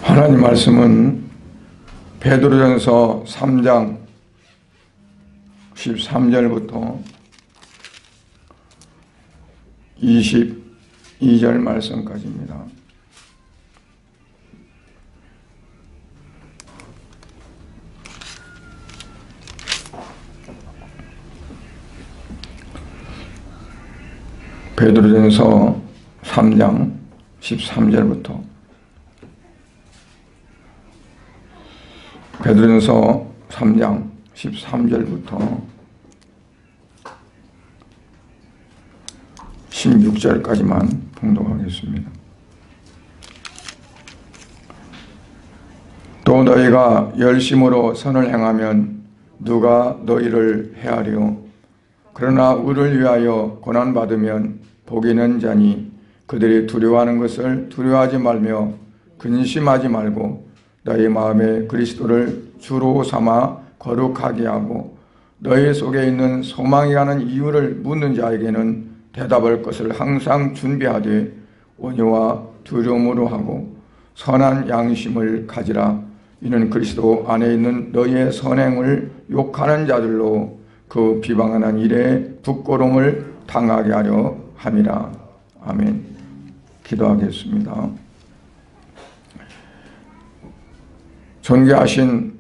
하나님 말씀은 베드로전서 3장 13절부터 22절 말씀까지입니다. 베드로전서 3장 13절부터 베드로전서 3장 13절부터 16절까지만 봉독하겠습니다. 또 너희가 열심으로 선을 행하면 누가 너희를 해하리요? 그러나 우리를 위하여 고난받으면 복이 있는 자니 그들이 두려워하는 것을 두려워하지 말며 근심하지 말고 너희 마음에 그리스도를 주로 삼아 거룩하게 하고 너희 속에 있는 소망이 가는 이유를 묻는 자에게는 대답할 것을 항상 준비하되 온유와 두려움으로 하고 선한 양심을 가지라. 이는 그리스도 안에 있는 너희의 선행을 욕하는 자들로 그 비방하는 일에 부끄러움을 당하게 하려 함이라. 아멘. 기도하겠습니다. 존귀하신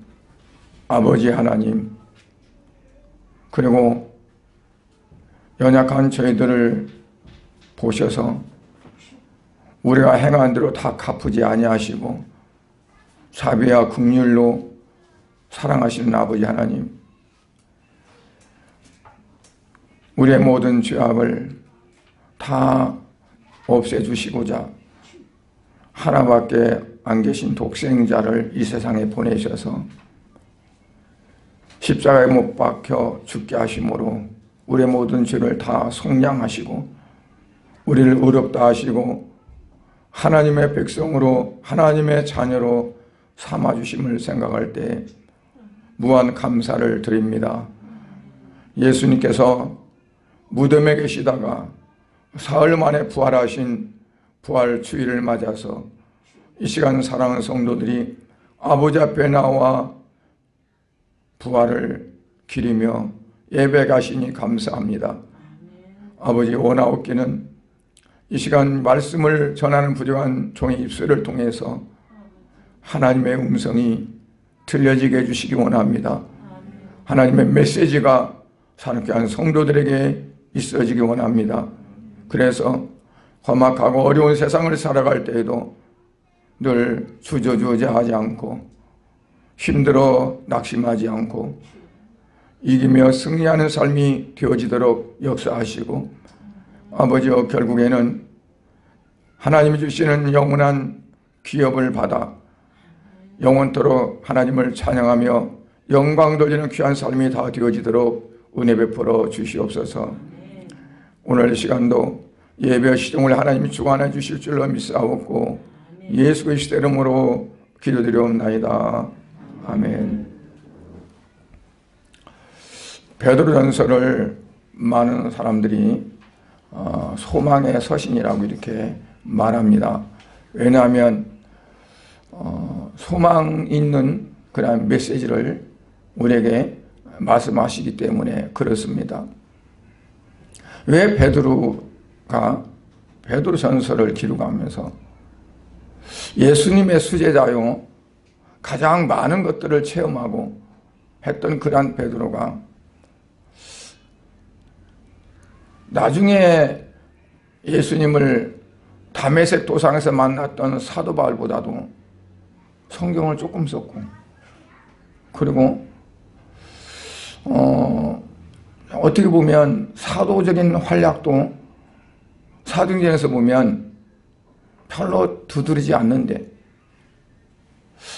아버지 하나님, 그리고 연약한 저희들을 보셔서 우리가 행한 대로 다 갚으지 아니하시고 자비와 긍휼로 사랑하시는 아버지 하나님, 우리의 모든 죄악을 다 없애주시고자 하나밖에 안 계신 독생자를 이 세상에 보내셔서 십자가에 못 박혀 죽게 하심으로 우리의 모든 죄를 다 속량하시고 우리를 의롭다 하시고 하나님의 백성으로 하나님의 자녀로 삼아주심을 생각할 때 무한 감사를 드립니다. 예수님께서 무덤에 계시다가 사흘 만에 부활하신 부활주일을 맞아서 이 시간 사랑하는 성도들이 아버지 앞에 나와 부활을 기리며 예배 가시니 감사합니다. 아버지, 원하옵기는 이 시간 말씀을 전하는 부족한 종의 입술을 통해서 하나님의 음성이 들려지게 해주시기 원합니다. 하나님의 메시지가 사역한 성도들에게 있어지기 원합니다. 그래서 험악하고 어려운 세상을 살아갈 때에도 늘 주저주저하지 않고 힘들어 낙심하지 않고 이기며 승리하는 삶이 되어지도록 역사하시고 아버지여, 결국에는 하나님이 주시는 영원한 기업을 받아 영원토록 하나님을 찬양하며 영광 돌리는 귀한 삶이 다 되어지도록 은혜 베풀어 주시옵소서. 오늘 이 시간도 예배 시종을 하나님이 주관해 주실 줄로 믿사옵고 예수 그리스도의 이름으로 기도드리옵나이다. 아멘. 베드로전서를 많은 사람들이 소망의 서신이라고 이렇게 말합니다. 왜냐하면 소망 있는 그런 메시지를 우리에게 말씀하시기 때문에 그렇습니다. 왜 베드로가 베드로전서를 기록하면서 예수님의 수제자요 가장 많은 것들을 체험하고 했던 그런 베드로가 나중에 예수님을 다메섹 도상에서 만났던 사도 바울보다도 성경을 조금 썼고, 그리고 어떻게 보면 사도적인 활약도 사도행전에서 보면 별로 두드리지 않는데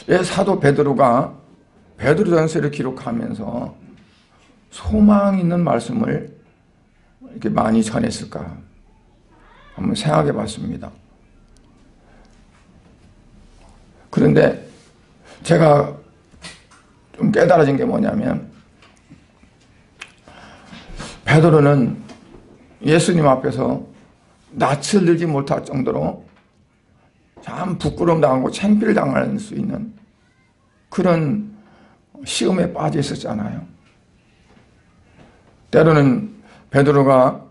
왜 사도 베드로가 베드로전서를 기록하면서 소망 있는 말씀을 이렇게 많이 전했을까 한번 생각해 봤습니다. 그런데 제가 좀 깨달아진 게 뭐냐면 베드로는 예수님 앞에서 낯을 들지 못할 정도로 참 부끄러움 당하고 창피를 당할 수 있는 그런 시험에 빠져 있었잖아요. 때로는 베드로가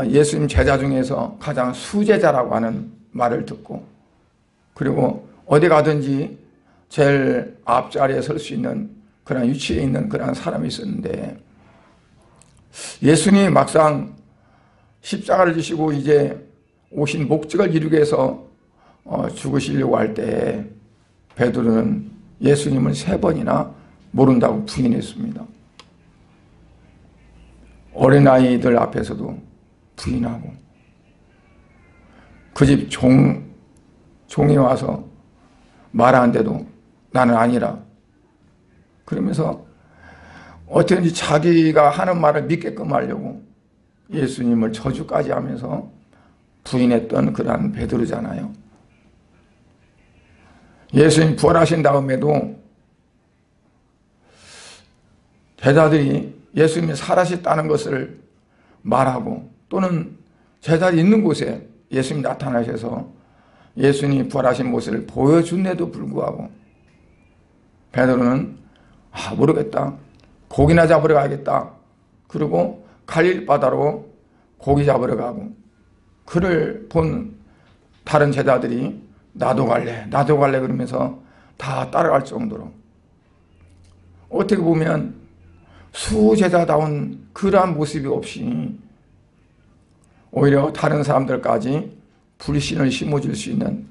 예수님 제자 중에서 가장 수제자라고 하는 말을 듣고, 그리고 어디 가든지 제일 앞자리에 설 수 있는 그런 위치에 있는 그런 사람이 있었는데, 예수님이 막상 십자가를 지시고 이제 오신 목적을 이루기 위해서 죽으시려고 할 때 베드로는 예수님을 3번이나 모른다고 부인했습니다. 어린아이들 앞에서도 부인하고, 그 집 종이 와서 말하는데도 나는 아니라, 그러면서 어떻게든지 자기가 하는 말을 믿게끔 하려고 예수님을 저주까지 하면서 부인했던 그러한 베드로잖아요. 예수님 부활하신 다음에도 제자들이 예수님이 살아셨다는 것을 말하고, 또는 제자들이 있는 곳에 예수님이 나타나셔서 예수님이 부활하신 모습을 보여준데도 불구하고 베드로는 모르겠다, 고기나 잡으러 가야겠다, 그리고 갈릴 바다로 고기 잡으러 가고, 그를 본 다른 제자들이 나도 갈래 그러면서 다 따라갈 정도로, 어떻게 보면 수제자다운 그러한 모습이 없이 오히려 다른 사람들까지 불신을 심어줄 수 있는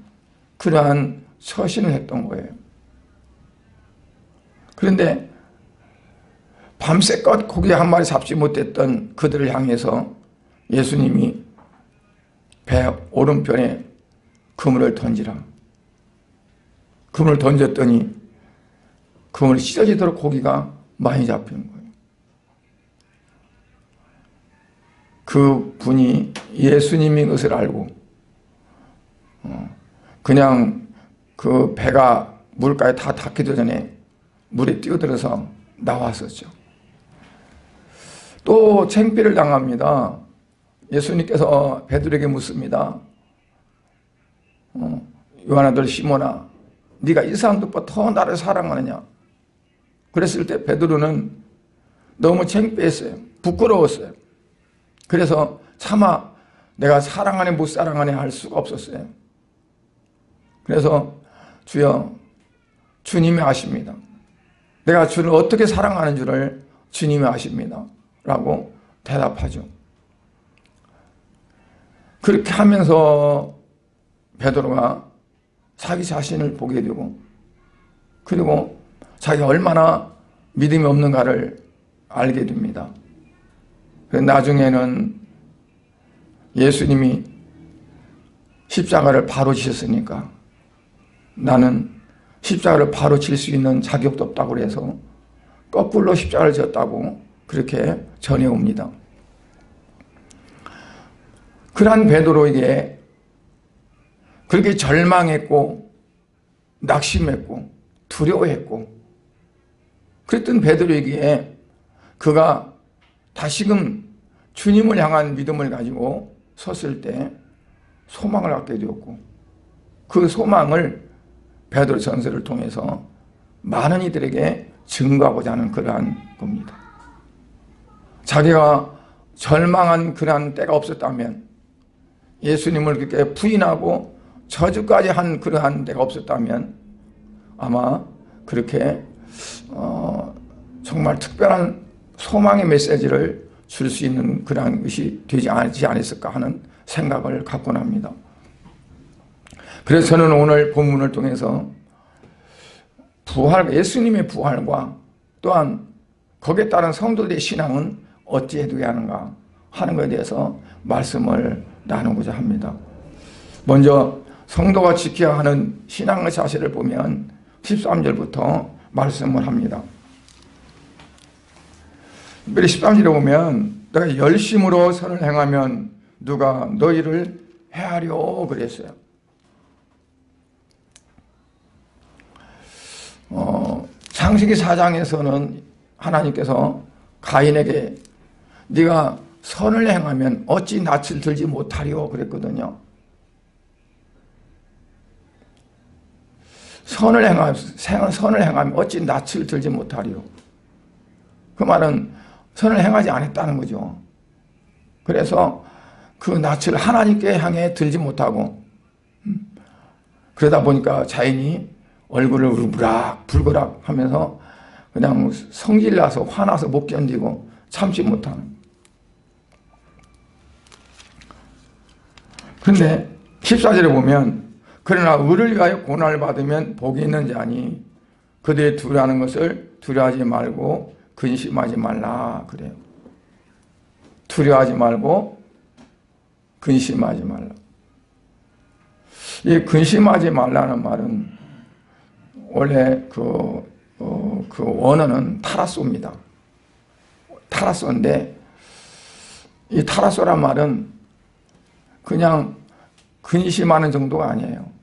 그러한 처신을 했던 거예요. 그런데 밤새껏 고기 한 마리 잡지 못했던 그들을 향해서 예수님이 배 오른편에 그물을 던지라. 그물을 던졌더니 그물이 찢어지도록 고기가 많이 잡힌 거예요. 그 분이 예수님인 것을 알고 그냥 그 배가 물가에 다 닿기도 전에 물에 뛰어들어서 나왔었죠. 또 창피를 당합니다. 예수님께서 베드로에게 묻습니다. 요한 아들 시몬아, 네가 이 사람들보다 더 나를 사랑하느냐? 그랬을 때 베드로는 너무 창피했어요. 부끄러웠어요. 그래서 차마 내가 사랑하네 못 사랑하네 할 수가 없었어요. 그래서 주여, 주님이 아십니다. 내가 주를 어떻게 사랑하는 줄을 주님이 아십니다. 라고 대답하죠. 그렇게 하면서 베드로가 자기 자신을 보게 되고, 그리고 자기가 얼마나 믿음이 없는가를 알게 됩니다. 나중에는 예수님이 십자가를 바로 지셨으니까 나는 십자가를 바로 질 수 있는 자격도 없다고 해서 거꾸로 십자가를 졌다고 그렇게 전해옵니다. 그러한 베드로에게 그렇게 절망했고 낙심했고 두려워했고 그랬던 베드로에게 그가 다시금 주님을 향한 믿음을 가지고 섰을 때 소망을 갖게 되었고, 그 소망을 베드로 전서를 통해서 많은 이들에게 증거하고자 하는 그러한 겁니다. 자기가 절망한 그러한 때가 없었다면, 예수님을 그렇게 부인하고 저주까지 한 그러한 때가 없었다면 아마 그렇게 정말 특별한 소망의 메시지를 줄 수 있는 그러한 것이 되지 않았을까 하는 생각을 갖곤 합니다. 그래서 저는 오늘 본문을 통해서 예수님의 부활과 또한 거기에 따른 성도들의 신앙은 어찌해야 하는가 하는 것에 대해서 말씀을 나누고자 합니다. 먼저 성도가 지켜야 하는 신앙의 자세를 보면 13절부터 말씀을 합니다. 특별히 13절에 보면 내가 열심으로 선을 행하면 누가 너희를 해하려 그랬어요. 창세기 4장에서는 하나님께서 가인에게 네가 선을 행하면 어찌 낯을 들지 못하리요 그랬거든요. 선을 행하면 어찌 낯을 들지 못하리요. 그 말은 선을 행하지 않았다는 거죠. 그래서 그 낯을 하나님께 향해 들지 못하고 그러다 보니까 자인이 얼굴을 우르부락 불거락 하면서 그냥 성질나서 화나서 못 견디고 참지 못하는. 그런데 14절에 보면 그러나 의를 위하여 고난을 받으면 복이 있는 자니 그들이 두려워하는 것을 두려워하지 말고 근심하지 말라 그래요. 두려워하지 말고 근심하지 말라. 이 근심하지 말라는 말은 원래 그 원어는 타라소입니다. 타라소인데 이 타라소란 말은 그냥 근심하는 정도가 아니에요.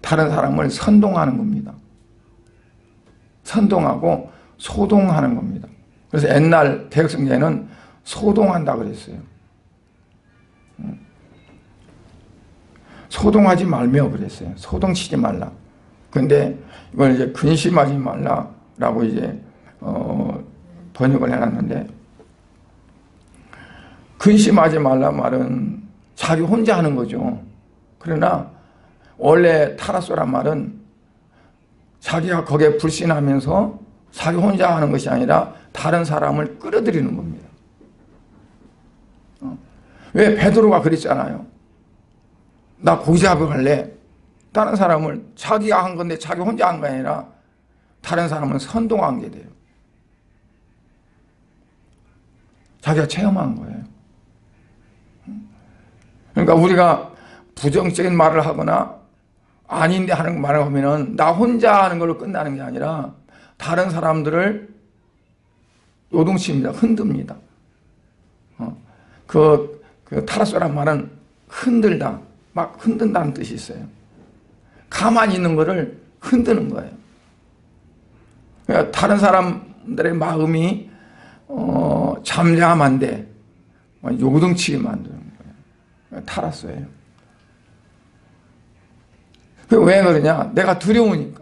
다른 사람을 선동하는 겁니다. 선동하고 소동하는 겁니다. 그래서 옛날 개혁성경에는 소동한다 그랬어요. 소동하지 말며 그랬어요. 소동치지 말라. 근데 이걸 이제 근심하지 말라라고 이제 번역을 해놨는데, 근심하지 말라 말은 자기 혼자 하는 거죠. 그러나 원래 타라소란 말은 자기가 거기에 불신하면서 자기 혼자 하는 것이 아니라 다른 사람을 끌어들이는 겁니다. 왜 베드로가 그랬잖아요. 나 고기 잡으러 갈래. 다른 사람을, 자기가 한 건데 자기 혼자 한 게 아니라 다른 사람은 선동한 게 돼요. 자기가 체험한 거예요. 그러니까 우리가 부정적인 말을 하거나 아닌데 하는 말을 하면은 나 혼자 하는 걸로 끝나는 게 아니라 다른 사람들을 요동칩니다. 흔듭니다. 그 타라소란 말은 흔들다, 막 흔든다는 뜻이 있어요. 가만히 있는 거를 흔드는 거예요. 그러니까 다른 사람들의 마음이 잠잠한데 요동치게 만드는 거예요. 타라소예요. 왜 그러냐? 내가 두려우니까,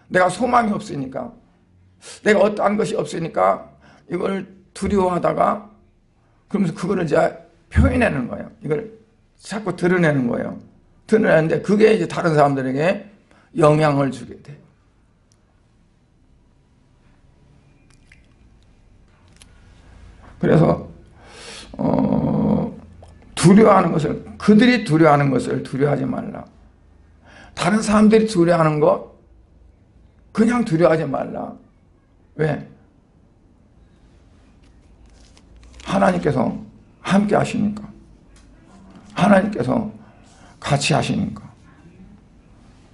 내가 소망이 없으니까, 내가 어떠한 것이 없으니까 이걸 두려워하다가 그러면서 그거를 이제 표현하는 거예요. 이걸 자꾸 드러내는 거예요. 드러내는데 그게 이제 다른 사람들에게 영향을 주게 돼요. 그래서 두려워하는 것을, 그들이 두려워하는 것을 두려워하지 말라. 다른 사람들이 두려워하는 것 그냥 두려워하지 말라. 왜? 하나님께서 함께 하시니까. 하나님께서 같이 하시니까.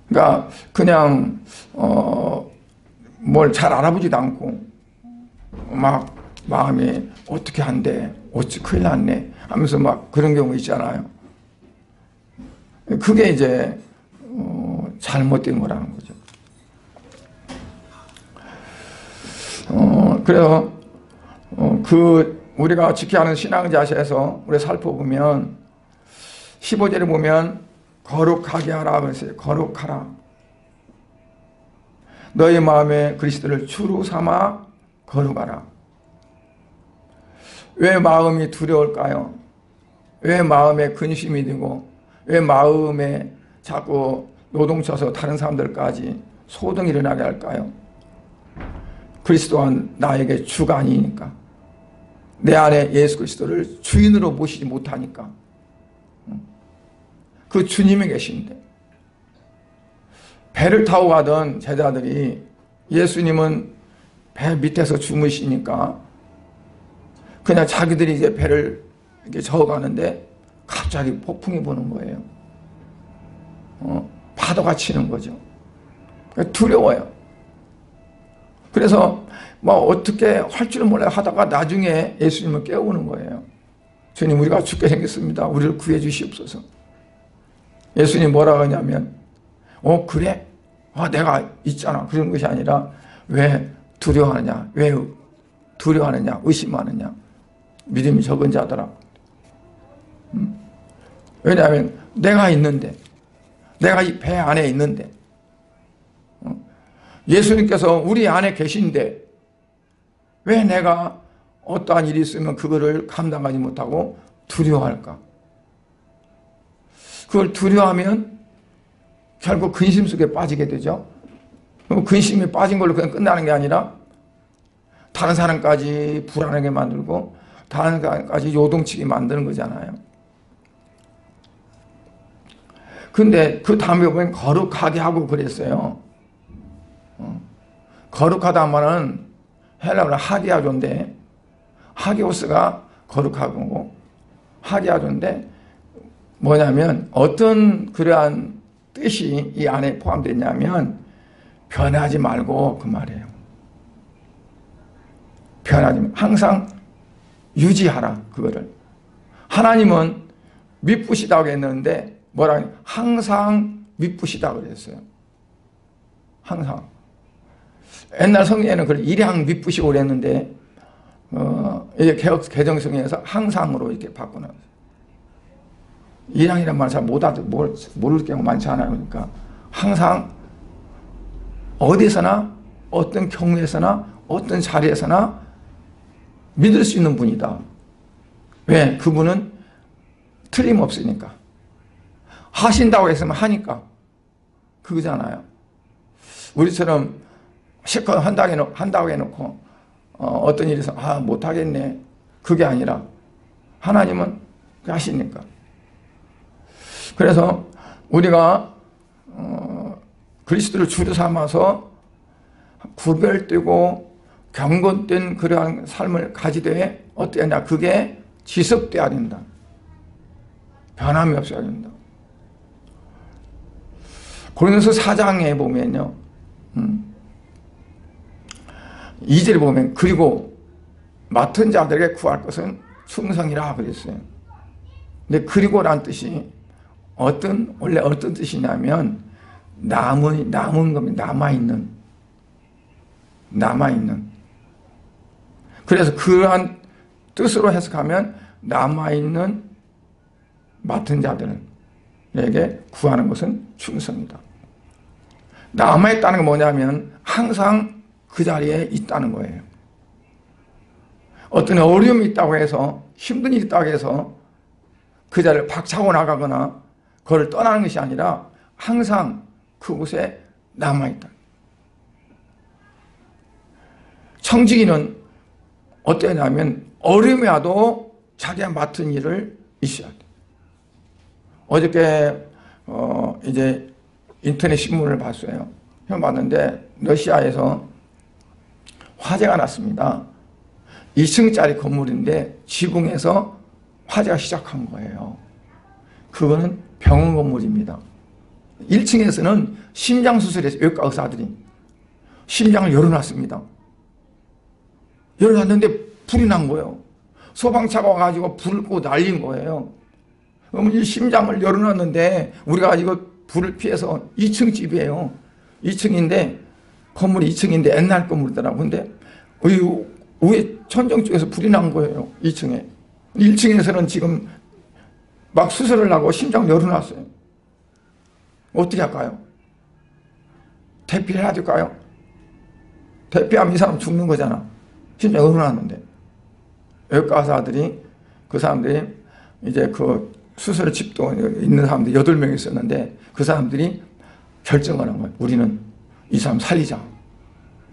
그러니까 그냥 뭘 잘 알아보지도 않고 막 마음이 어떻게 한대, 어찌 큰일 났네 하면서 막 그런 경우 있잖아요. 그게 이제 잘못된 거라는 거죠. 그래서 우리가 지켜야 하는 신앙 자세에서 우리 살펴보면 15절에 보면 거룩하게 하라 그랬어요. 거룩하라. 너희 마음에 그리스도를 주로 삼아 거룩하라. 왜 마음이 두려울까요? 왜 마음에 근심이 되고 왜 마음에 자꾸 요동쳐서 다른 사람들까지 소동이 일어나게 할까요? 그리스도가 나에게 주가 아니니까. 내 안에 예수 그리스도를 주인으로 모시지 못하니까. 그 주님이 계신데 배를 타고 가던 제자들이 예수님은 배 밑에서 주무시니까 그냥 자기들이 이제 배를 이렇게 저어가는데 갑자기 폭풍이 부는 거예요. 파도가 치는 거죠. 두려워요. 그래서 뭐 어떻게 할 줄을 몰라 하다가 나중에 예수님을 깨우는 거예요. 주님, 우리가 죽게 생겼습니다. 우리를 구해 주시옵소서. 예수님 뭐라고 하냐면 그래? 내가 있잖아. 그런 것이 아니라 왜 두려워하느냐? 왜 두려워하느냐? 의심하느냐? 믿음이 적은 자들아. 왜냐하면 내가 있는데, 내가 이 배 안에 있는데 예수님께서 우리 안에 계신데 왜 내가 어떠한 일이 있으면 그거를 감당하지 못하고 두려워할까? 그걸 두려워하면 결국 근심 속에 빠지게 되죠. 근심에 빠진 걸로 그냥 끝나는 게 아니라 다른 사람까지 불안하게 만들고 다른 사람까지 요동치게 만드는 거잖아요. 근데 그 다음에 보면 거룩하게 하고 그랬어요. 거룩하다 말은 헬라어로 하기아조인데, 하기오스가 거룩하고 하기아조인데 뭐냐면 어떤 그러한 뜻이 이 안에 포함되어 있냐면 변하지 말고 그 말이에요. 변하지 말고 항상 유지하라 그거를. 하나님은 미쁘시다고 했는데 뭐라 항상 미쁘시다 그랬어요. 항상. 옛날 성경에는 그걸 일양 미쁘시고 그랬는데 이제 개정성에서 항상으로 이렇게 바꾸는. 일양이란 말 잘 모를 경우 많지 않아요. 그러니까 항상 어디서나 어떤 경우에서나 어떤 자리에서나 믿을 수 있는 분이다. 왜? 그분은 틀림없으니까. 하신다고 했으면 하니까. 그거잖아요. 우리처럼 실컷 한다고 해놓고 어떤 일에서 못하겠네. 그게 아니라 하나님은 하시니까. 그래서 우리가 그리스도를 주로 삼아서 구별되고 경건된 그러한 삶을 가지되 어떻게 하냐. 그게 지속돼야 된다. 변함이 없어야 된다. 고린도서 4장에 보면요. 2절에 보면 그리고 맡은 자들에게 구할 것은 충성이라 그랬어요. 근데 그리고란 뜻이 원래 어떤 뜻이냐면 남은 겁니다. 남아있는. 그래서 그러한 뜻으로 해석하면 남아있는 맡은 자들에게 구하는 것은 충성이다. 남아있다는 건 뭐냐면 항상 그 자리에 있다는 거예요. 어떤 어려움이 있다고 해서 힘든 일이 있다고 해서 그 자리를 박차고 나가거나 그걸 떠나는 것이 아니라 항상 그곳에 남아있다. 청지기는 어떠냐면 어려움이 와도 자기가 맡은 일을 있어야 돼. 어저께 이제 인터넷 신문을 봤어요. 봤는데 러시아에서 화재가 났습니다. 2층짜리 건물인데 지붕에서 화재가 시작한 거예요. 그거는 병원 건물입니다. 1층에서는 심장 수술해서 외과 의사들이 심장을 열어놨습니다. 열어놨는데 불이 난 거예요. 소방차가 와가지고 불을 끄고 날린 거예요. 그러면 이 심장을 열어놨는데 우리가 이거 불을 피해서 2층 집이에요. 2층인데 건물이 2층인데 옛날 건물이더라고요. 근데 위에 천정 쪽에서 불이 난 거예요. 2층에. 1층에서는 지금 막 수술을 하고 심장 열어놨어요. 어떻게 할까요? 대피해야 될까요? 대피하면 이 사람 죽는 거잖아. 심장 열어놨는데. 외과 의사들이 그 사람들이 이제 그 수술 집도 있는 사람들이 8명 있었는데 그 사람들이 결정을 한 거예요. 우리는 이 사람 살리자.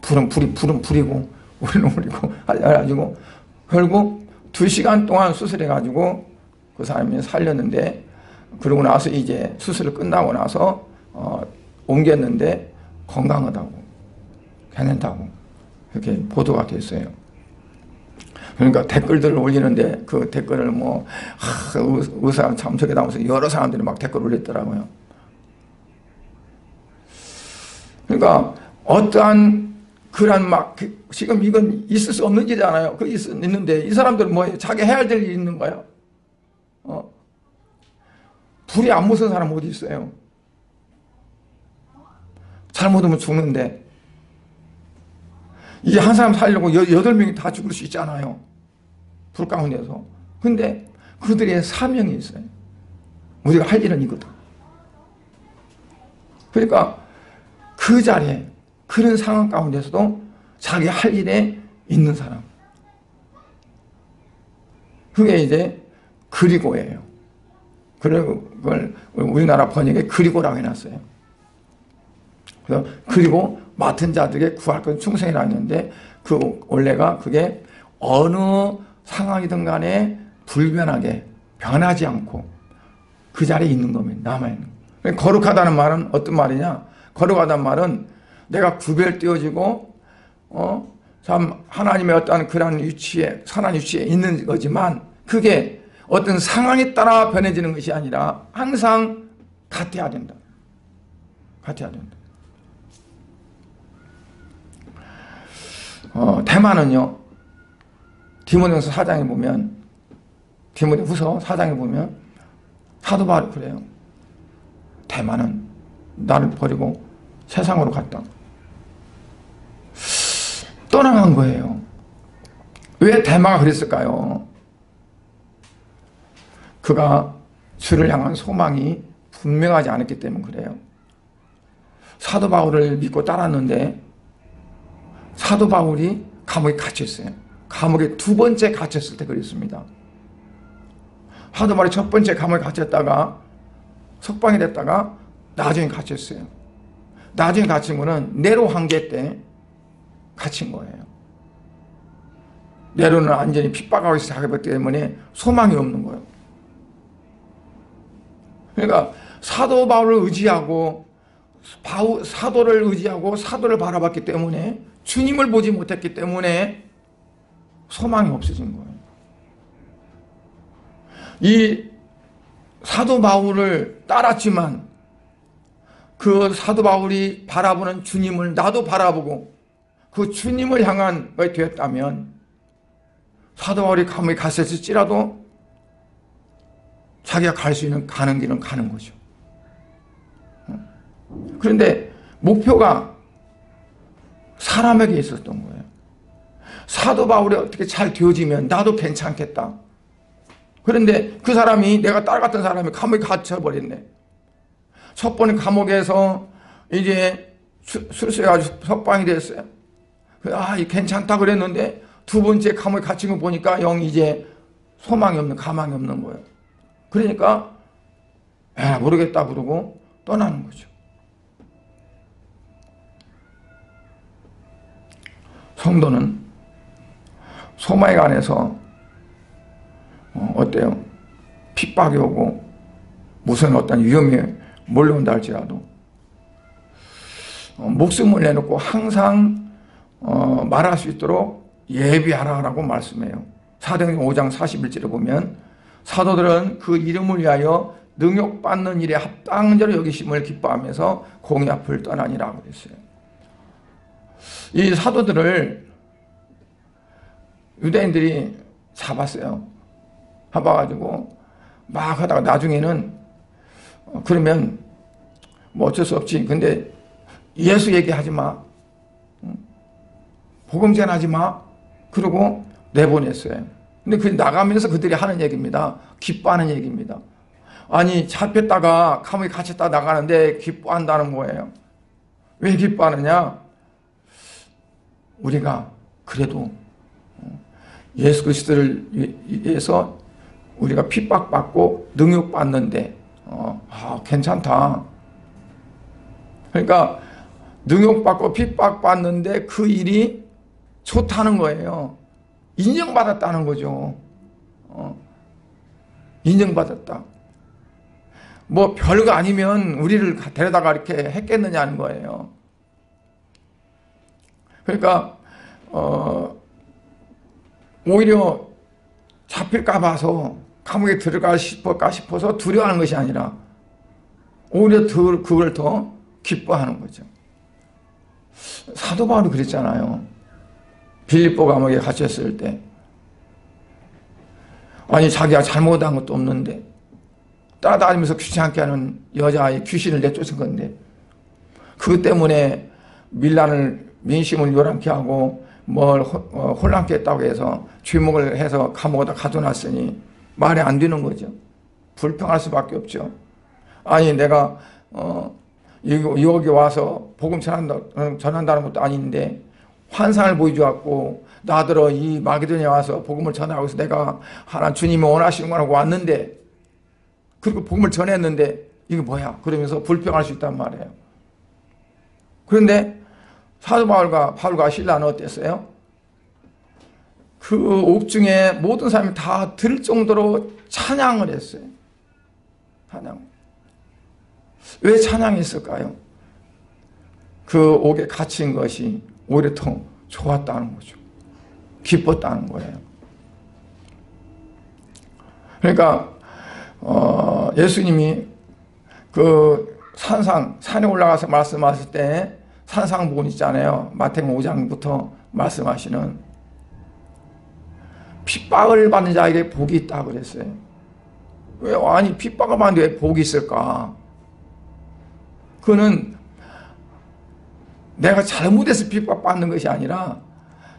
불은 불이고 우리는 우리고 해가지고 결국 2시간 동안 수술해가지고 그 사람이 살렸는데 그러고 나서 이제 수술을 끝나고 나서 옮겼는데 건강하다고 괜찮다고 그렇게 보도가 됐어요. 그러니까 댓글들을 올리는데 그 댓글을 의사 참석에 나오면서 여러 사람들이 막 댓글 올렸더라고요. 그러니까 어떠한 그런 지금 이건 있을 수 없는 일이잖아요. 그 있는데 이 사람들은 뭐예요? 자기 해야 될 일이 있는 거예요. 불이 안 무서운 사람 어디 있어요? 잘못하면 죽는데 이제 한 사람 살려고 8명이 다 죽을 수 있잖아요. 불 가운데서. 근데 그들의 사명이 있어요. 우리가 할 일은 이거다. 그러니까 그 자리에 그런 상황 가운데서도 자기 할 일에 있는 사람. 그게 이제 그리고예요. 그걸 우리나라 번역에 그리고라고 해놨어요. 그래서 그리고 맡은 자들에게 구할 건 충성이라 했는데 그 원래가 그게 어느 상황이든 간에 불변하게 변하지 않고 그 자리에 있는 겁니다. 남아있는 거. 거룩하다는 말은 어떤 말이냐? 거룩하다는 말은 내가 구별되어지고 참 하나님의 어떤 그런 위치에 선한 위치에 있는 거지만 그게 어떤 상황에 따라 변해지는 것이 아니라 항상 같아야 된다. 같아야 된다. 대만은요, 디모데후서 4장에 보면, 디모데후서 4장에 보면 사도 바울이 그래요. 대만은 나를 버리고 세상으로 갔다. 떠나간 거예요. 왜 대마가 그랬을까요? 그가 주를 향한 소망이 분명하지 않았기 때문에 그래요. 사도 바울을 믿고 따랐는데 사도 바울이 감옥에 갇혔어요. 감옥에 두 번째 갇혔을 때 그랬습니다. 사도 바울이 첫 번째 감옥에 갇혔다가 석방이 됐다가 나중에 갇혔어요. 나중에 갇힌 거는 네로 황제 때 갇힌 거예요. 네로는 완전히 핍박하고 있었기 때문에 소망이 없는 거예요. 그러니까 사도 바울을 의지하고 사도를 의지하고 사도를 바라봤기 때문에 주님을 보지 못했기 때문에 소망이 없어진 거예요. 이 사도 바울을 따랐지만 그 사도 바울이 바라보는 주님을 나도 바라보고 그 주님을 향한 것이 되었다면 사도 바울이 감옥에 갔을지라도 자기가 갈 수 있는 가는 길은 가는 거죠. 그런데 목표가 사람에게 있었던 거예요. 사도 바울이 어떻게 잘 되어지면 나도 괜찮겠다. 그런데 그 사람이 내가 따라갔던 사람이 감옥에 갇혀버렸네. 첫 번에 감옥에서 이제 술수해가지고 석방이 됐어요. 괜찮다 그랬는데 두 번째 감옥에 갇힌 거 보니까 영 이제 소망이 없는 가망이 없는 거예요. 그러니까 모르겠다 그러고 떠나는 거죠. 성도는 소망에 관해서 어때요? 핍박이 오고 무슨 어떤 위험이 몰려온다 할지라도 목숨을 내놓고 항상 말할 수 있도록 예비하라라고 말씀해요. 사도행전 5장 41절에 보면 사도들은 그 이름을 위하여 능욕받는 일에 합당적으로 여기심을 기뻐하면서 공의 앞을 떠나니라고 그랬어요. 이 사도들을 유대인들이 잡았어요. 잡아가지고 막 하다가 나중에는 그러면 뭐 어쩔 수 없지. 근데 예수 얘기하지 마. 복음 전하지 마. 그러고 내보냈어요. 근데 그 나가면서 그들이 하는 얘기입니다. 기뻐하는 얘기입니다. 아니 잡혔다가 감옥에 갇혔다 나가는데 기뻐한다는 거예요. 왜 기뻐하느냐? 우리가 그래도 예수 그리스도를 위해서 우리가 핍박받고 능욕받는데 괜찮다. 그러니까 능욕받고 핍박받는데 그 일이 좋다는 거예요. 인정받았다는 거죠. 인정받았다. 뭐 별거 아니면 우리를 데려다가 이렇게 했겠느냐는 거예요. 그러니까 오히려 잡힐까 봐서 감옥에 들어가 싶어서 두려워하는 것이 아니라 오히려 그걸 더 기뻐하는 거죠. 사도 바울이 그랬잖아요. 빌립보 감옥에 갇혔을 때 아니 자기가 잘못한 것도 없는데 따라다니면서 귀찮게 하는 여자아이 귀신을 내쫓은 건데 그것 때문에 민심을 요란케 하고 뭘 혼란케 했다고 해서 죄목을 해서 감옥에다 가둬놨으니 말이 안 되는 거죠. 불평할 수밖에 없죠. 아니 내가 여기 와서 복음 전한다는 것도 아닌데 환상을 보여주었고 나더러 이 마게도니아에 와서 복음을 전하고 있어. 내가 하나님 주님이 원하시는 거 하고 왔는데 그리고 복음을 전했는데 이게 뭐야? 그러면서 불평할 수 있단 말이에요. 그런데 사도 바울과 실라는 어땠어요? 그 옥중에 모든 사람이 다 들을 정도로 찬양을 했어요. 찬양. 왜 찬양했을까요? 그 옥에 갇힌 것이 오히려 더 좋았다는 거죠. 기뻤다는 거예요. 그러니까 예수님이 그 산에 올라가서 말씀하실 때 산상복음 있잖아요. 마태복음 5장부터 말씀하시는 핍박을 받는 자에게 복이 있다 그랬어요. 왜 아니 핍박을 받는데 왜 복이 있을까? 그는 내가 잘못해서 핍박받는 것이 아니라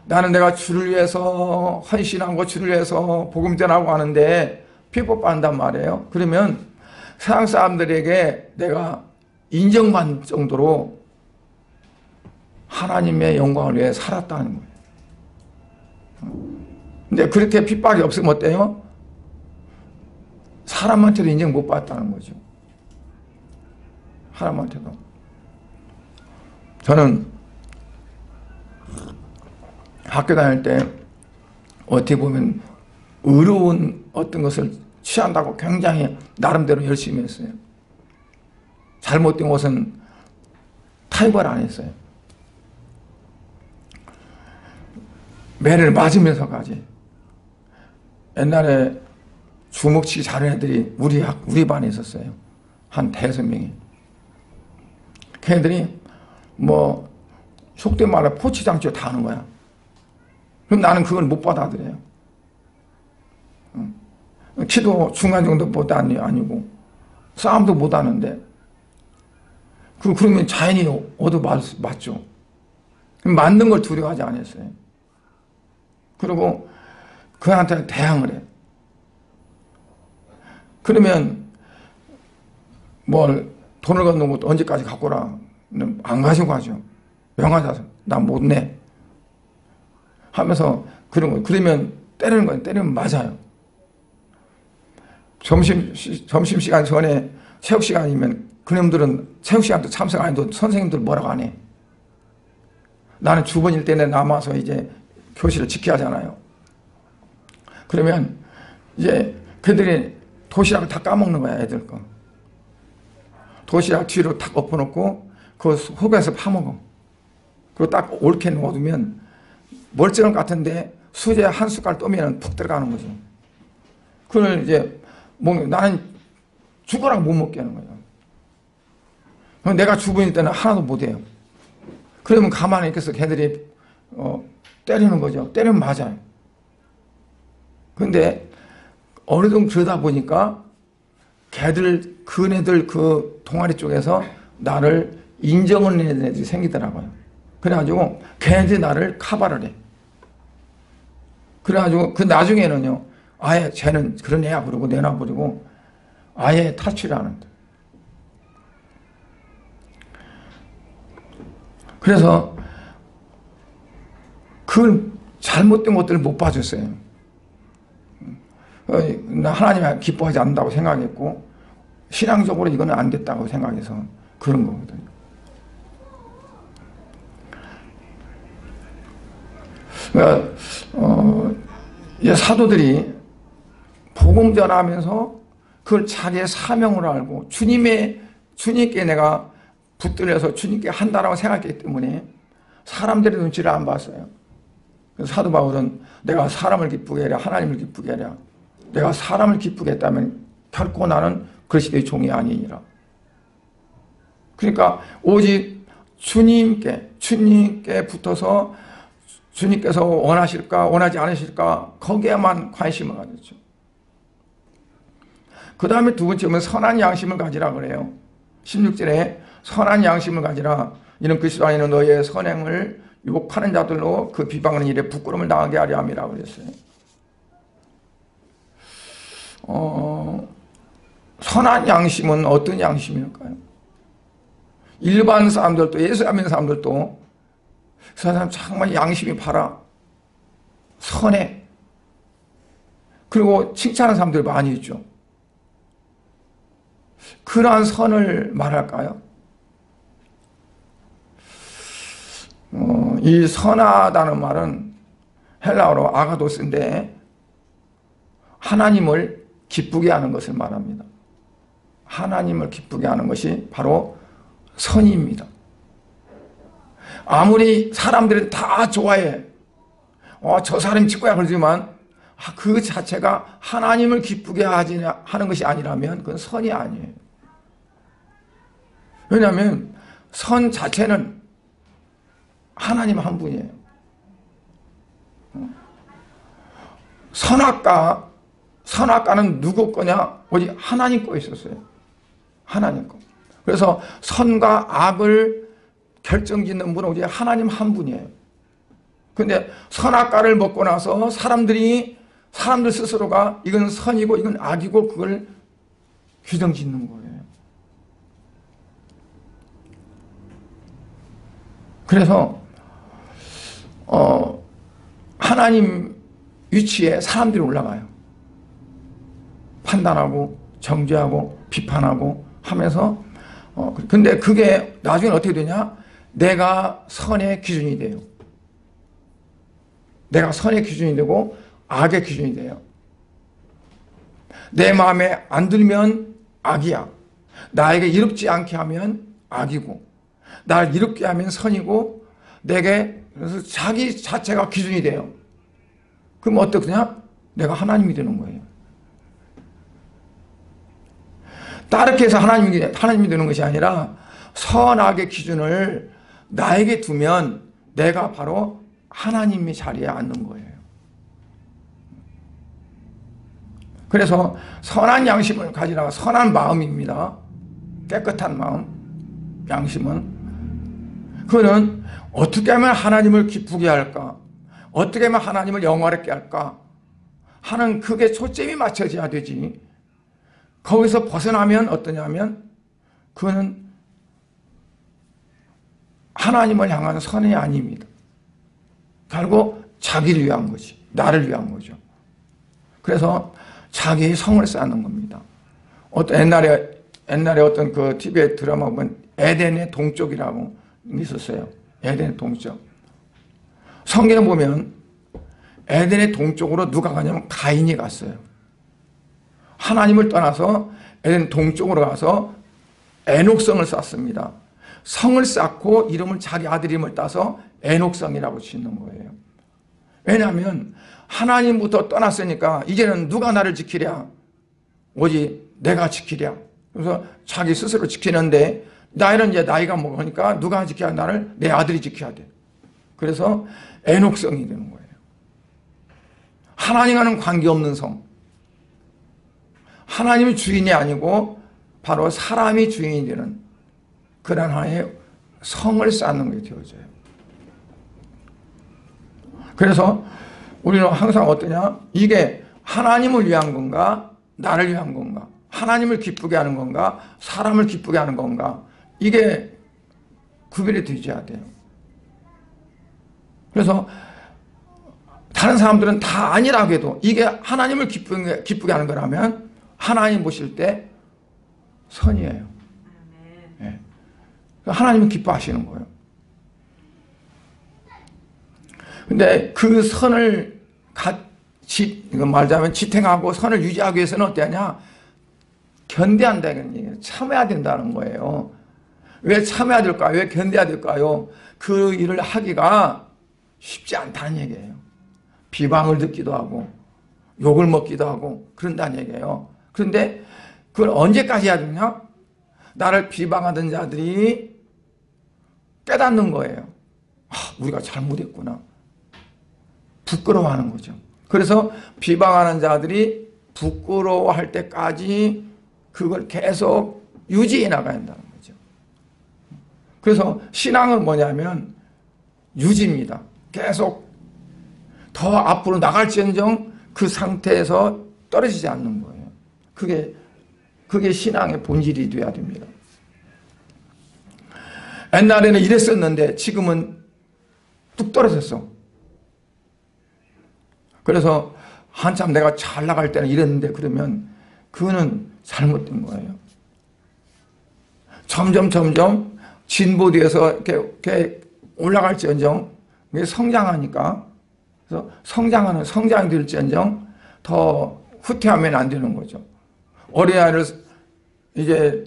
나는 내가 주를 위해서 헌신하고 주를 위해서 복음 전하고 하는데 핍박받는단 말이에요. 그러면 세상 사람들에게 내가 인정받는 정도로 하나님의 영광을 위해 살았다는 거예요. 근데 그렇게 핍박이 없으면 어때요? 사람한테도 인정 못 받았다는 거죠. 사람한테도. 저는 학교 다닐 때 어떻게 보면 의로운 어떤 것을 취한다고 굉장히 나름대로 열심히 했어요. 잘못된 것은 타협을 안 했어요. 매를 맞으면서까지. 옛날에 주먹치기 잘하는 애들이 우리 반에 있었어요. 한 5명이. 걔네들이 뭐 속된 말로 포치장치로 다 하는 거야. 그럼 나는 그걸 못 받아들여요. 키도 중간 정도보다 아니고 싸움도 못 하는데 그러면 자연히 얻어맞죠. 맞는 걸 두려워하지 않았어요. 그리고 그한테 대항을 해. 그러면 뭘 돈을 걷는 것도 언제까지 갖고 라. 안 가지고 가죠. 명하자서 나 못 내. 하면서 그런 거. 그러면 때리는 거예요. 때리면 맞아요. 점심시간 전에 체육시간이면 그놈들은 체육시간도 참석 안 해도 선생님들 뭐라고 안 해. 나는 주번일 때는 남아서 이제 교실을 지켜야 하잖아요. 그러면 이제 그들이 도시락을 다 까먹는 거야, 애들 거. 도시락 뒤로 탁 엎어놓고 그 속에서 파먹어. 그리고 딱 옳게 넣어두면 멀쩡한 것 같은데 수제 한 숟갈 떠면 푹 들어가는 거지. 그걸 이제 나는 죽어라 못 먹게 하는 거예요. 내가 주부일 때는 하나도 못해요. 그러면 가만히 있어서 걔들이 때리는 거죠. 때리면 맞아요. 근데 어느 정도 그러다 보니까 그네들 그 동아리 쪽에서 나를 인정하는 애들이 생기더라고요. 그래가지고 걔네들이 나를 카바를 해. 그래가지고 그 나중에는요, 아예 쟤는 그런 애야 그러고 내놔버리고 아예 탈취를 하는데. 그래서 그 잘못된 것들을 못 봐줬어요. 하나님이 기뻐하지 않는다고 생각했고 신앙적으로 이거는 안 됐다고 생각해서 그런 거거든요. 그러니까 사도들이 복음 전하면서 그걸 자기의 사명으로 알고 주님께 내가 붙들려서 주님께 한다라고 생각했기 때문에 사람들의 눈치를 안 봤어요. 사도 바울은 내가 사람을 기쁘게 하랴 하나님을 기쁘게 하랴 내가 사람을 기쁘게 했다면 결코 나는 그리스도의 종이 아니니라. 그러니까 오직 주님께 붙어서 주님께서 원하실까 원하지 않으실까 거기에만 관심을 가졌죠. 그 다음에 두 번째는 선한 양심을 가지라 그래요. 16절에 선한 양심을 가지라. 이는 그리스도 안에는 너희의 선행을 욕하는 자들로 그 비방하는 일에 부끄러움을 당하게 하려 함이라 그랬어요. 선한 양심은 어떤 양심일까요? 일반 사람들도, 예수 안 믿는 사람들도 그 사람 정말 양심이 바라, 선해. 그리고 칭찬하는 사람들 많이 있죠. 그러한 선을 말할까요? 이 선하다는 말은 헬라어로 아가도스인데 하나님을 기쁘게 하는 것을 말합니다. 하나님을 기쁘게 하는 것이 바로 선입니다. 아무리 사람들이 다 좋아해, 저 사람이 최고야 그러지만 그 자체가 하나님을 기쁘게 하는 것이 아니라면 그건 선이 아니에요. 왜냐하면 선 자체는 하나님 한 분이에요. 선악과는 누구 거냐? 오직 하나님 거 있었어요. 하나님 거. 그래서 선과 악을 결정짓는 분은 오직 하나님 한 분이에요. 근데 선악과를 먹고 나서 사람들 스스로가 이건 선이고 이건 악이고 그걸 규정짓는 거예요. 그래서 하나님 위치에 사람들이 올라가요. 판단하고 정죄하고 비판하고 하면서 근데 그게 나중에 어떻게 되냐? 내가 선의 기준이 돼요. 내가 선의 기준이 되고 악의 기준이 돼요. 내 마음에 안 들면 악이야. 나에게 이롭지 않게 하면 악이고 날 이롭게 하면 선이고 내게 그래서 자기 자체가 기준이 돼요. 그럼 어떻냐? 내가 하나님이 되는 거예요. 다르게 해서 하나님이 되는 것이 아니라 선악의 기준을 나에게 두면 내가 바로 하나님의 자리에 앉는 거예요. 그래서 선한 양심을 가지라. 선한 마음입니다. 깨끗한 마음, 양심은. 그거는 어떻게 하면 하나님을 기쁘게 할까? 어떻게 하면 하나님을 영화롭게 할까? 하는 그게 초점이 맞춰져야 되지. 거기서 벗어나면 어떠냐면 그거는 하나님을 향한 선이 아닙니다. 결국 자기를 위한 거지. 나를 위한 거죠. 그래서 자기의 성을 쌓는 겁니다. 옛날에 어떤 그 TV에 드라마 보면 에덴의 동쪽이라고 있었어요. 에덴의 동쪽. 성경에 보면 에덴의 동쪽으로 누가 가냐면 가인이 갔어요. 하나님을 떠나서 에덴 동쪽으로 가서 에녹성을 쌓습니다. 성을 쌓고 이름을 자기 아들 이름을 따서 에녹성이라고 짓는 거예요. 왜냐하면 하나님부터 떠났으니까 이제는 누가 나를 지키랴? 오직 내가 지키랴. 그래서 자기 스스로 지키는데 나이는 이제 나이가 먹으니까 누가 지켜야 나를? 내 아들이 지켜야 돼. 그래서 에녹성이 되는 거예요. 하나님과는 관계없는 성. 하나님이 주인이 아니고 바로 사람이 주인이 되는 그런 하나의 성을 쌓는 게 되어져요. 그래서 우리는 항상 어떠냐? 이게 하나님을 위한 건가? 나를 위한 건가? 하나님을 기쁘게 하는 건가? 사람을 기쁘게 하는 건가? 이게 구별이 되어야 돼요. 그래서 다른 사람들은 다 아니라고 해도 이게 하나님을 기쁘게 하는 거라면 하나님 보실 때 선이에요. 네. 하나님은 기뻐하시는 거예요. 근데 그 선을 말하자면 지탱하고 선을 유지하기 위해서는 어떠냐? 견뎌야 된다는 얘기예요. 참아야 된다는 거예요. 왜 참아야 될까요? 왜 견뎌야 될까요? 그 일을 하기가 쉽지 않다는 얘기예요. 비방을 듣기도 하고 욕을 먹기도 하고 그런다는 얘기예요. 그런데 그걸 언제까지 해야 되냐? 나를 비방하던 자들이 깨닫는 거예요. 우리가 잘못했구나. 부끄러워하는 거죠. 그래서 비방하는 자들이 부끄러워할 때까지 그걸 계속 유지해 나가야 한다는 거죠. 그래서 신앙은 뭐냐면 유지입니다. 계속 더 앞으로 나갈지언정 그 상태에서 떨어지지 않는 거예요. 그게 신앙의 본질이 돼야 됩니다. 옛날에는 이랬었는데 지금은 뚝 떨어졌어. 그래서 한참 내가 잘 나갈 때는 이랬는데 그러면 그거는 잘못된 거예요. 점점 진보되어서 이렇게 올라갈지언정 성장하니까, 그래서 성장이 될지언정 더 후퇴하면 안 되는 거죠. 어린아이를 이제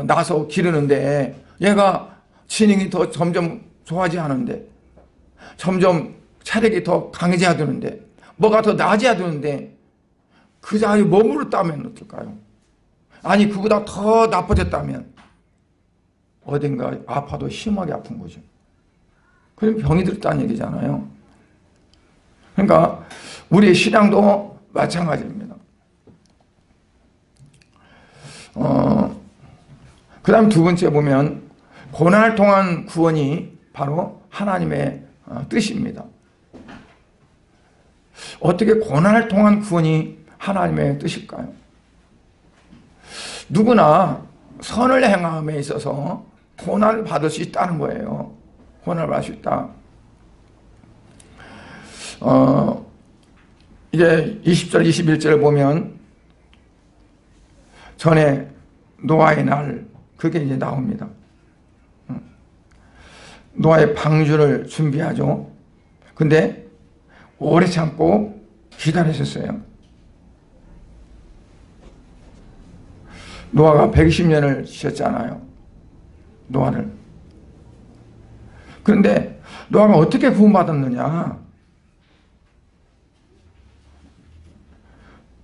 낳아서 기르는데 얘가 지능이 더 점점 좋아지지 않은데, 점점 체력이 더 강해져야 되는데, 뭐가 더 나아져야 되는데 그 자리에 머무르다면 어떨까요? 아니 그보다 더 나빠졌다면 어딘가 아파도 심하게 아픈 거죠. 그럼 병이 들었다는 얘기잖아요. 그러니까 우리의 신앙도 마찬가지입니다. 그 다음 두 번째 보면 고난을 통한 구원이 바로 하나님의 뜻입니다. 어떻게 고난을 통한 구원이 하나님의 뜻일까요? 누구나 선을 행함에 있어서 고난을 받을 수 있다는 거예요. 고난을 받을 수 있다. 이제 20절 21절을 보면 전에 노아의 날, 그게 이제 나옵니다. 노아의 방주를 준비하죠. 근데 오래 참고 기다리셨어요. 노아가 120년을 지셨잖아요. 노아를. 그런데 노아가 어떻게 구원받았느냐?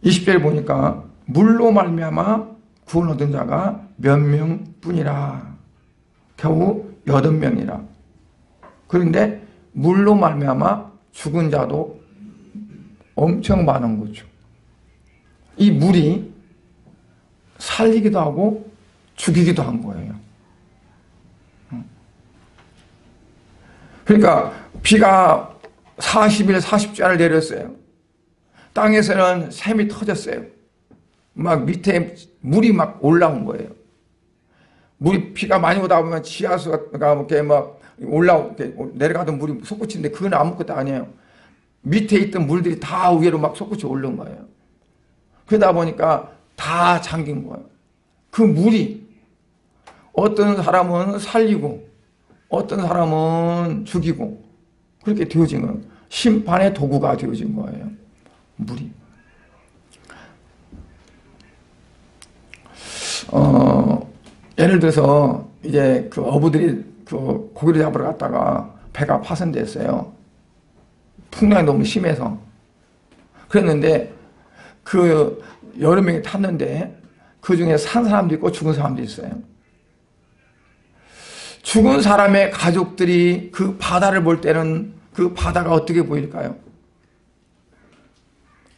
20절에 보니까 물로 말미암아 구원 얻은 자가 몇 명뿐이라. 겨우 8명이라. 그런데 물로 말미암아 죽은 자도 엄청 많은 거죠. 이 물이 살리기도 하고 죽이기도 한 거예요. 그러니까 비가 40일 40자를 내렸어요. 땅에서는 샘이 터졌어요. 막 밑에 물이 막 올라온 거예요. 물이 비가 많이 오다 보면 지하수가 이렇게 막 내려가던 물이 솟구치는데 그건 아무것도 아니에요. 밑에 있던 물들이 다 위로 막 솟구쳐 올라온 거예요. 그러다 보니까 다 잠긴 거예요. 그 물이 어떤 사람은 살리고 어떤 사람은 죽이고 그렇게 되어진 거예요. 심판의 도구가 되어진 거예요. 물이. 예를 들어서 이제 그 어부들이 그 고기를 잡으러 갔다가 배가 파손됐어요. 풍랑이 너무 심해서. 그랬는데 그 여러 명이 탔는데 그 중에 산 사람도 있고 죽은 사람도 있어요. 죽은 사람의 가족들이 그 바다를 볼 때는 그 바다가 어떻게 보일까요?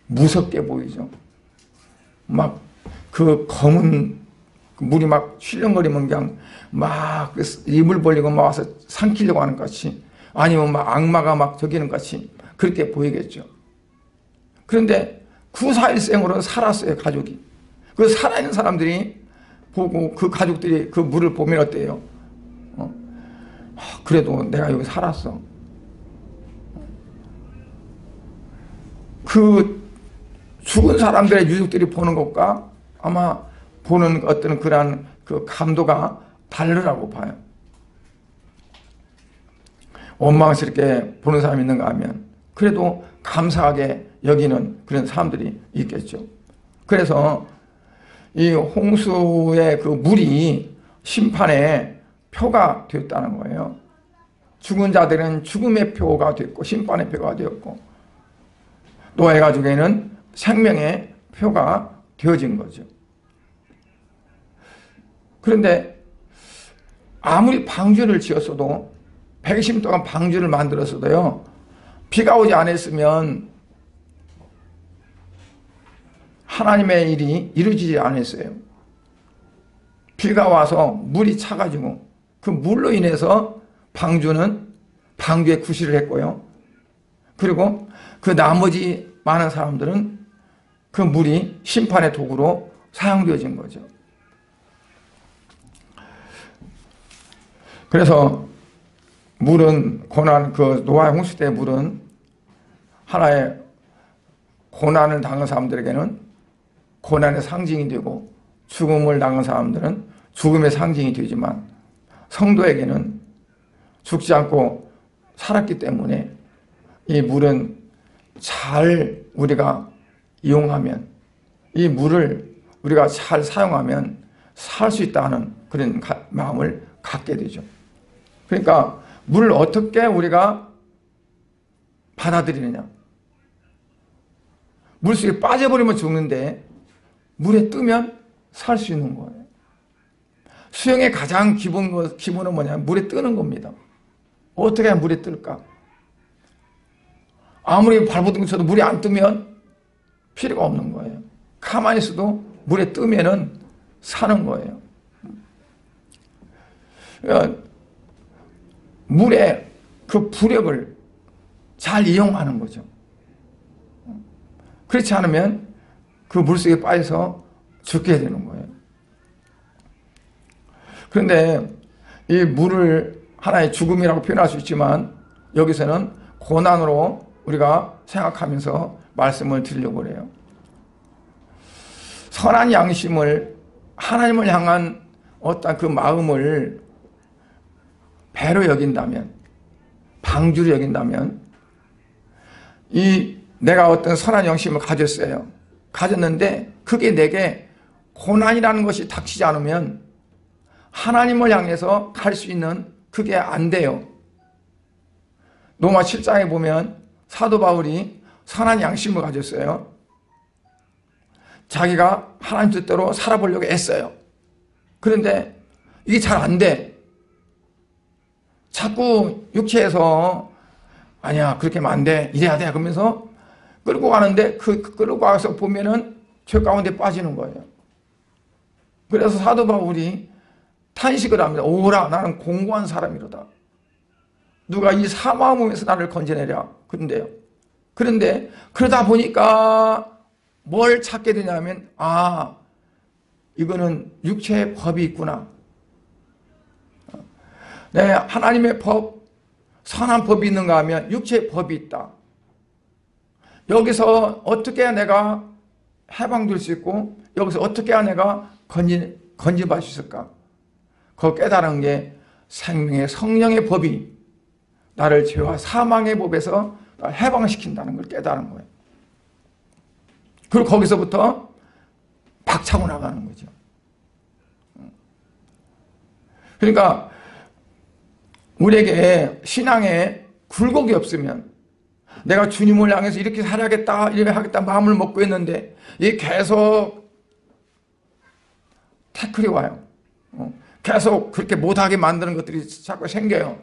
무섭게 보이죠. 막 그 검은 물이 막 출렁거리면 그냥 막 입을 벌리고 막 와서 삼키려고 하는 것 같이, 아니면 막 악마가 막 저기는 것 같이 그렇게 보이겠죠. 그런데 구사일생으로는 살았어요, 가족이. 그 살아있는 사람들이 보고 그 가족들이 그 물을 보면 어때요? 그래도 내가 여기 살았어. 그 죽은 사람들의 유족들이 보는 것과 아마 보는 어떤 그러한 그 감도가 다르라고 봐요. 원망스럽게 보는 사람이 있는가 하면 그래도 감사하게 여기는 그런 사람들이 있겠죠. 그래서 이 홍수의 그 물이 심판의 표가 되었다는 거예요. 죽은 자들은 죽음의 표가 됐고 심판의 표가 되었고 노아의 가족에는 생명의 표가 되어진 거죠. 그런데 아무리 방주를 지었어도 120년 동안 방주를 만들었어도요, 비가 오지 않았으면 하나님의 일이 이루어지지 않았어요. 비가 와서 물이 차가지고 그 물로 인해서 방주에 구실을 했고요. 그리고 그 나머지 많은 사람들은 그 물이 심판의 도구로 사용되어진 거죠. 그래서 물은 고난, 그 노아의 홍수 때 물은 하나의 고난을 당한 사람들에게는 고난의 상징이 되고 죽음을 당한 사람들은 죽음의 상징이 되지만 성도에게는 죽지 않고 살았기 때문에 이 물은 잘 우리가 이용하면, 이 물을 우리가 잘 사용하면 살 수 있다는 그런 마음을 갖게 되죠. 그러니까 물을 어떻게 우리가 받아들이느냐. 물속에 빠져버리면 죽는데 물에 뜨면 살 수 있는 거예요. 수영의 가장 기본은 뭐냐면 물에 뜨는 겁니다. 어떻게 하면 물에 뜰까? 아무리 발버둥 쳐도 물이 안 뜨면 필요가 없는 거예요. 가만히 있어도 물에 뜨면은 사는 거예요. 그러니까 물의 그 부력을 잘 이용하는 거죠. 그렇지 않으면 그 물속에 빠져서 죽게 되는 거예요. 그런데 이 물을 하나의 죽음이라고 표현할 수 있지만 여기서는 고난으로 우리가 생각하면서 말씀을 드리려고 그래요. 선한 양심을, 하나님을 향한 어떤 그 마음을 배로 여긴다면, 방주로 여긴다면, 내가 어떤 선한 양심을 가졌어요. 가졌는데 그게 내게 고난이라는 것이 닥치지 않으면 하나님을 향해서 갈 수 있는 그게 안 돼요. 로마 7장에 보면 사도 바울이 선한 양심을 가졌어요. 자기가 하나님 뜻대로 살아보려고 애써요. 그런데 이게 잘 안 돼. 자꾸 육체에서 아니야, 그렇게 하면 안 돼, 이래야 돼 그러면서 끌고 가는데 끌고 가서 보면은 죄 가운데 빠지는 거예요. 그래서 사도 바울이 탄식을 합니다. 오라, 나는 공고한 사람이로다. 누가 이 사망의 몸에서 나를 건져내랴. 그런데 그러다 보니까 뭘 찾게 되냐면, 이거는 육체의 법이 있구나. 네, 하나님의 법, 선한 법이 있는가 하면 육체의 법이 있다. 여기서 어떻게 해야 내가 해방될 수 있고 여기서 어떻게 해야 내가 건진받을 수 있을까? 그걸 깨달은 게 생명의 성령의 법이 나를 죄와 사망의 법에서 해방시킨다는 걸 깨달은 거예요. 그리고 거기서부터 박차고 나가는 거죠. 그러니까 우리에게 신앙에 굴곡이 없으면, 내가 주님을 향해서 이렇게 살아야겠다, 이렇게 하겠다 마음을 먹고 있는데 이게 계속 태클이 와요. 계속 그렇게 못하게 만드는 것들이 자꾸 생겨요.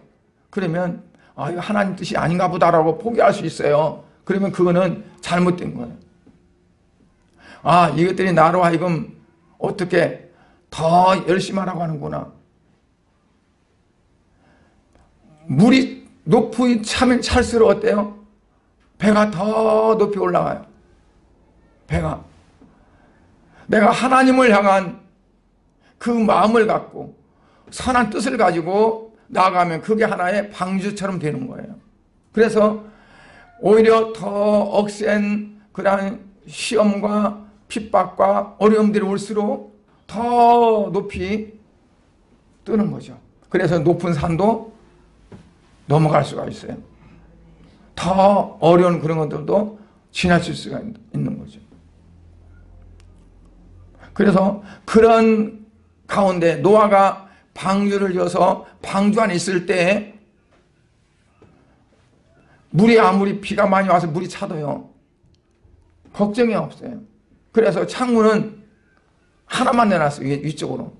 그러면 이거 하나님 뜻이 아닌가 보다라고 포기할 수 있어요. 그러면 그거는 잘못된 거예요. 이것들이 나로 하여금 어떻게 더 열심히 하라고 하는구나. 물이 높이 차면 찰수록 어때요? 배가 더 높이 올라가요. 배가. 내가 하나님을 향한 그 마음을 갖고 선한 뜻을 가지고 나아가면 그게 하나의 방주처럼 되는 거예요. 그래서 오히려 더 억센 그런 시험과 핍박과 어려움들이 올수록 더 높이 뜨는 거죠. 그래서 높은 산도 넘어갈 수가 있어요. 더 어려운 그런 것들도 지나칠 수가 있는 거죠. 그래서 그런 가운데 노아가 방주를 지어서 방주 안에 있을 때 물이 아무리 비가 많이 와서 물이 차도요, 걱정이 없어요. 그래서 창문은 하나만 내놨어요. 위쪽으로.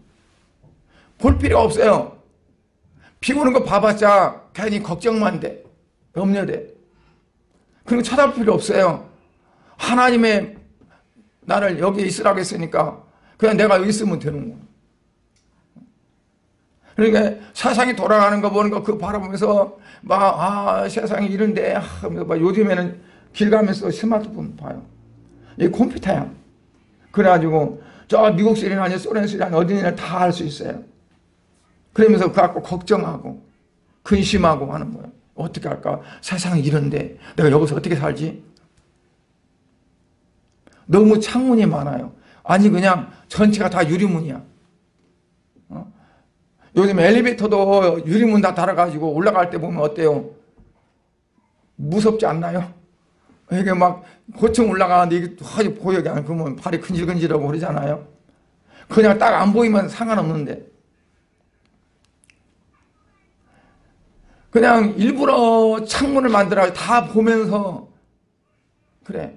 볼 필요가 없어요. 비 오는 거 봐봤자 괜히 걱정만 돼. 염려돼. 그리고 쳐다볼 필요 없어요. 하나님의 나를 여기 있으라고 했으니까 그냥 내가 여기 있으면 되는 거예요. 그러니까 세상이 돌아가는 거 보는 거 그거 바라보면서 세상이 이런데 요즘에는 길 가면서 스마트폰 봐요. 이 컴퓨터야. 그래가지고 저 미국 소리나 아니 소련 소리나 어디나 다 알 수 있어요. 그러면서 그거 갖고 걱정하고 근심하고 하는 거예요. 어떻게 할까? 세상이 이런데 내가 여기서 어떻게 살지? 너무 창문이 많아요. 아니 그냥 전체가 다 유리문이야. 요즘 엘리베이터도 유리문 다 달아가지고 올라갈 때 보면 어때요? 무섭지 않나요? 이게 막 고층 올라가는데 이게 아주 보여. 그냥 그러면 발이 근질근질하고 그러잖아요. 그냥 딱 안 보이면 상관없는데. 그냥 일부러 창문을 만들어 다 보면서 그래.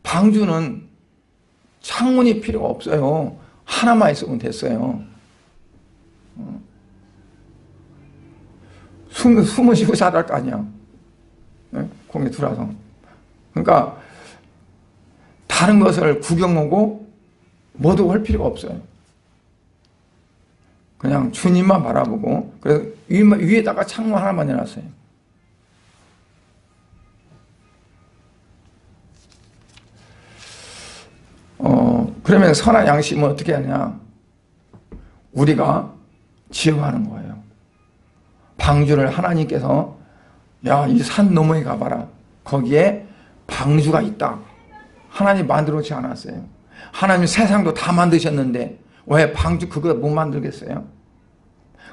방주는 창문이 필요가 없어요. 하나만 있으면 됐어요. 숨을 쉬고 살아야 할 거 아니야. 공에 들어와서. 그러니까 다른 것을 구경 오고 뭐도 할 필요가 없어요. 그냥 주님만 바라보고, 그래서 위에다가 창문 하나만 해놨어요. 그러면 선한 양심은 어떻게 하냐? 우리가 지어가는 거예요. 방주를 하나님께서 야, 이 산 너머에 가봐라. 거기에 방주가 있다. 하나님 만들어 놓지 않았어요. 하나님 세상도 다 만드셨는데 왜 방주 그거 못 만들겠어요?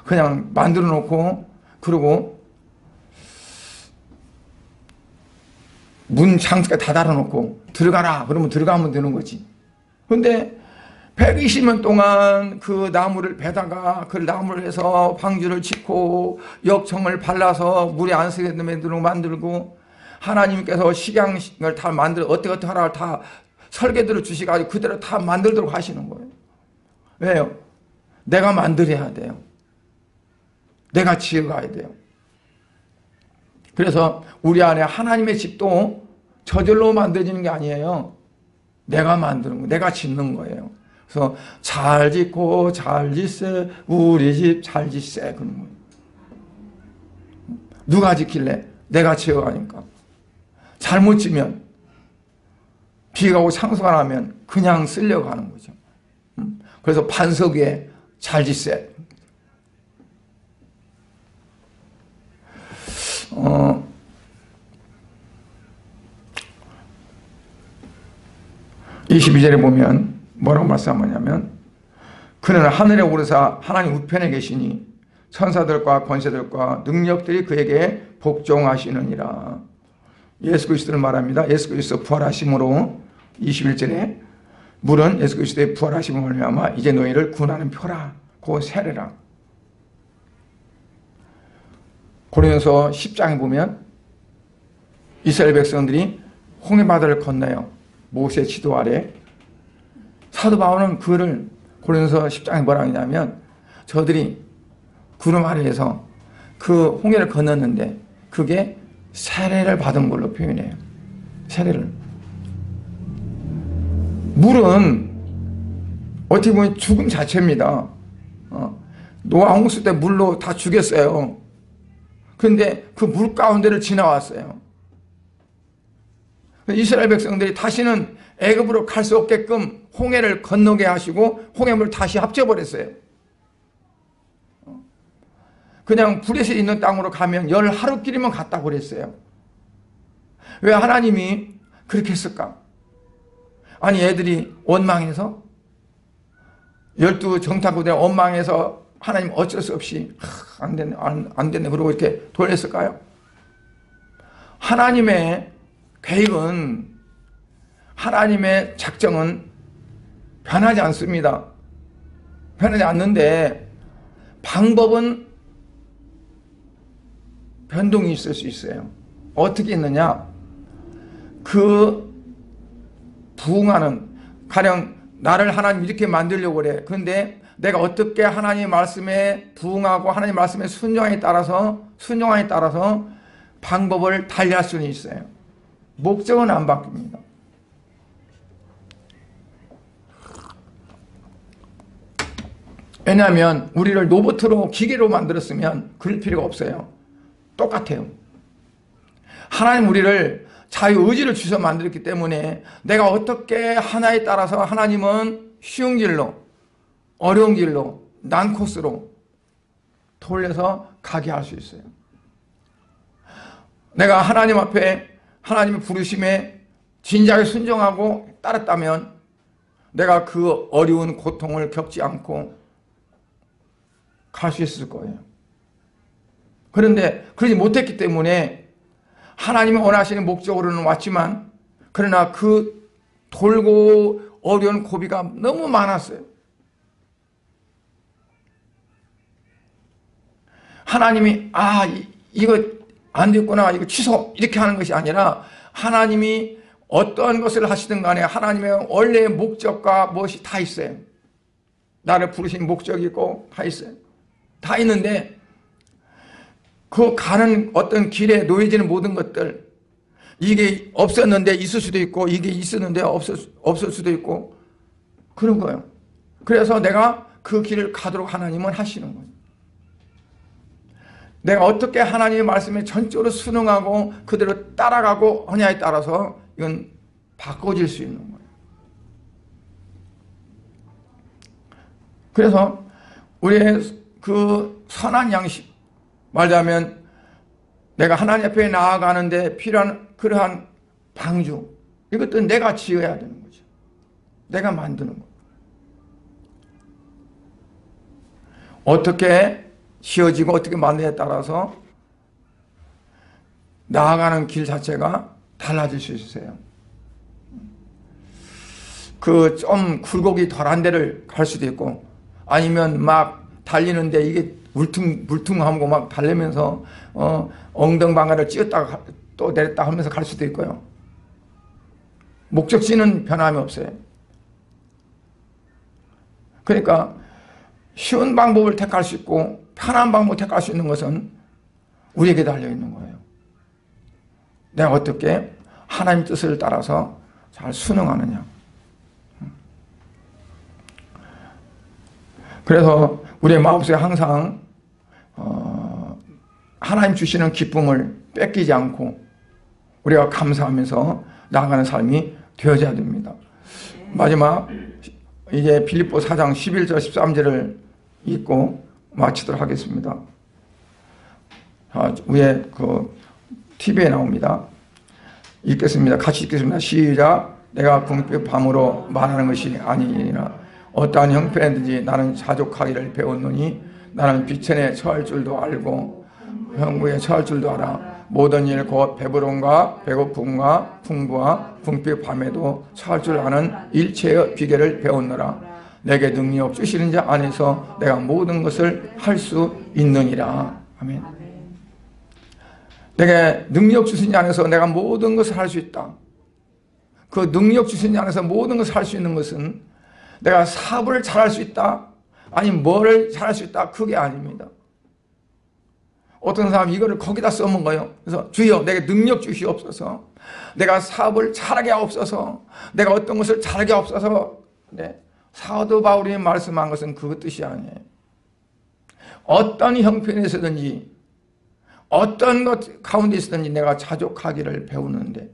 그냥 만들어 놓고 그러고 문 창까지 다 달아놓고 들어가라 그러면 들어가면 되는 거지. 근데 120년 동안 그 나무를 베다가 그 나무를 해서 방주를 짓고 역청을 발라서 물에 안 쓰게 만들고 하나님께서 식양을 다 만들어 어떻게 하라 다 설계대로 주시가지고 그대로 다 만들도록 하시는 거예요. 왜요? 내가 만들어야 돼요. 내가 지어가야 돼요. 그래서 우리 안에 하나님의 집도 저절로 만들어지는 게 아니에요. 내가 만드는 거예요. 내가 짓는 거예요. 그래서 잘 짓고 잘 짓세 우리 집 잘 짓세 그런 거예요. 누가 짓길래? 내가 지어가니까. 잘못 지면 비가 오고 창수가 나면 그냥 쓸려고 하는 거죠. 그래서 반석 위에 잘 짓세. 22절에 보면 뭐라고 말씀하냐면 그는 하늘에 오르사 하나님 우편에 계시니 천사들과 권세들과 능력들이 그에게 복종하시느니라. 예수 그리스도를 말합니다. 예수 그리스도 부활하심으로 21절에 물은 예수 그리스도의 부활하심을 말미암아 이제 너희를 구원하는 표라. 그 세례라. 고린도서 10장에 보면 이스라엘 백성들이 홍해바다를 건너요. 모세 지도 아래. 사도 바울은 그를 고린도서 10장에 뭐라고 하냐면 저들이 구름 아래에서 그 홍해를 건넜는데 그게 세례를 받은 걸로 표현해요. 세례를. 물은 어떻게 보면 죽음 자체입니다. 노아 홍수 때 물로 다 죽였어요. 그런데 그 물 가운데를 지나왔어요. 이스라엘 백성들이 다시는 애굽으로 갈 수 없게끔 홍해를 건너게 하시고 홍해물을 다시 합쳐버렸어요. 그냥 블레셋 있는 땅으로 가면 10하루길이면 갔다고 그랬어요. 왜 하나님이 그렇게 했을까? 아니 애들이 원망해서 12 정탐부대 원망해서 하나님 어쩔 수 없이 안 됐네 그러고 이렇게 돌렸을까요? 하나님의 계획은 하나님의 작정은 변하지 않습니다. 변하지 않는데 방법은 변동이 있을 수 있어요. 어떻게 있느냐? 그 부응하는 가령 나를 하나님 이렇게 만들려고 그래. 그런데 내가 어떻게 하나님의 말씀에 부응하고 하나님의 말씀에 순종함에 따라서 방법을 달리할 수는 있어요. 목적은 안 바뀝니다. 왜냐하면 우리를 로봇으로 기계로 만들었으면 그럴 필요가 없어요. 똑같아요. 하나님 우리를 자유의지를 주셔서 만들었기 때문에 내가 어떻게 하나에 따라서 하나님은 쉬운 길로 어려운 길로, 난 코스로 돌려서 가게 할 수 있어요. 내가 하나님 앞에 하나님의 부르심에 진작에 순종하고 따랐다면 내가 그 어려운 고통을 겪지 않고 갈 수 있을 거예요. 그런데 그러지 못했기 때문에 하나님이 원하시는 목적으로는 왔지만 그러나 그 돌고 어려운 고비가 너무 많았어요. 하나님이 이거 안 됐구나, 이거 취소, 이렇게 하는 것이 아니라 하나님이 어떤 것을 하시든 간에 하나님의 원래의 목적과 무엇이 다 있어요. 나를 부르신 목적이 있고 다 있어요. 다 있는데 그 가는 어떤 길에 놓여지는 모든 것들, 이게 없었는데 있을 수도 있고 이게 있었는데 없을 수도 있고 그런 거예요. 그래서 내가 그 길을 가도록 하나님은 하시는 거예요. 내가 어떻게 하나님의 말씀에 전적으로 순응하고 그대로 따라가고 하냐에 따라서 이건 바꿔질 수 있는 거예요. 그래서 우리의 그 선한 양식, 말하자면 내가 하나님 앞에 나아가는데 필요한 그러한 방주, 이것도 내가 지어야 되는 거죠. 내가 만드는 거예요. 어떻게 지어지고 어떻게 만드냐에 따라서 나아가는 길 자체가 달라질 수 있어요. 그 좀 굴곡이 덜한 데를 갈 수도 있고, 아니면 막 달리는데 이게 물퉁하고 막 달리면서 엉덩방아를 찧었다가 또 내렸다 하면서 갈 수도 있고요. 목적지는 변함이 없어요. 그러니까 쉬운 방법을 택할 수 있고 편한 방법을 택할 수 있는 것은 우리에게 달려있는 거예요. 내가 어떻게 하나님 뜻을 따라서 잘 순응하느냐. 그래서 우리의 마음속에 항상 하나님 주시는 기쁨을 뺏기지 않고 우리가 감사하면서 나아가는 삶이 되어져야 됩니다. 마지막 이제 빌립보 4장 11절 13절을 읽고 마치도록 하겠습니다. 위에 그 TV에 나옵니다. 읽겠습니다. 같이 읽겠습니다. 시작. 내가 궁핍 밤으로 말하는 것이 아니니라. 어떠한 형편이든지 나는 자족하기를 배웠노니 나는 비천에 처할 줄도 알고 형구에 처할 줄도 알아. 모든 일 곧 배부름과 배고픔과 풍부와 궁핍 밤에도 처할 줄 아는 일체의 비결을 배웠노라. 내게 능력 주시는 자 안에서 내가 모든 것을 할 수 있느니라. 아멘. 내게 능력 주신 자 안에서 내가 모든 것을 할 수 있다. 그 능력 주신 자 안에서 모든 것을 할 수 있는 것은 내가 사업을 잘할 수 있다, 아니 뭐를 잘할 수 있다, 그게 아닙니다. 어떤 사람이 이거를 거기다 써먹은 거예요. 그래서 주여 내게 능력 주시옵소서, 내가 사업을 잘하게 하옵소서, 내가 어떤 것을 잘하게 하옵소서. 네. 사도 바울이 말씀한 것은 그 뜻이 아니에요. 어떤 형편에서든지 어떤 것 가운데 있든지 내가 자족하기를 배우는데,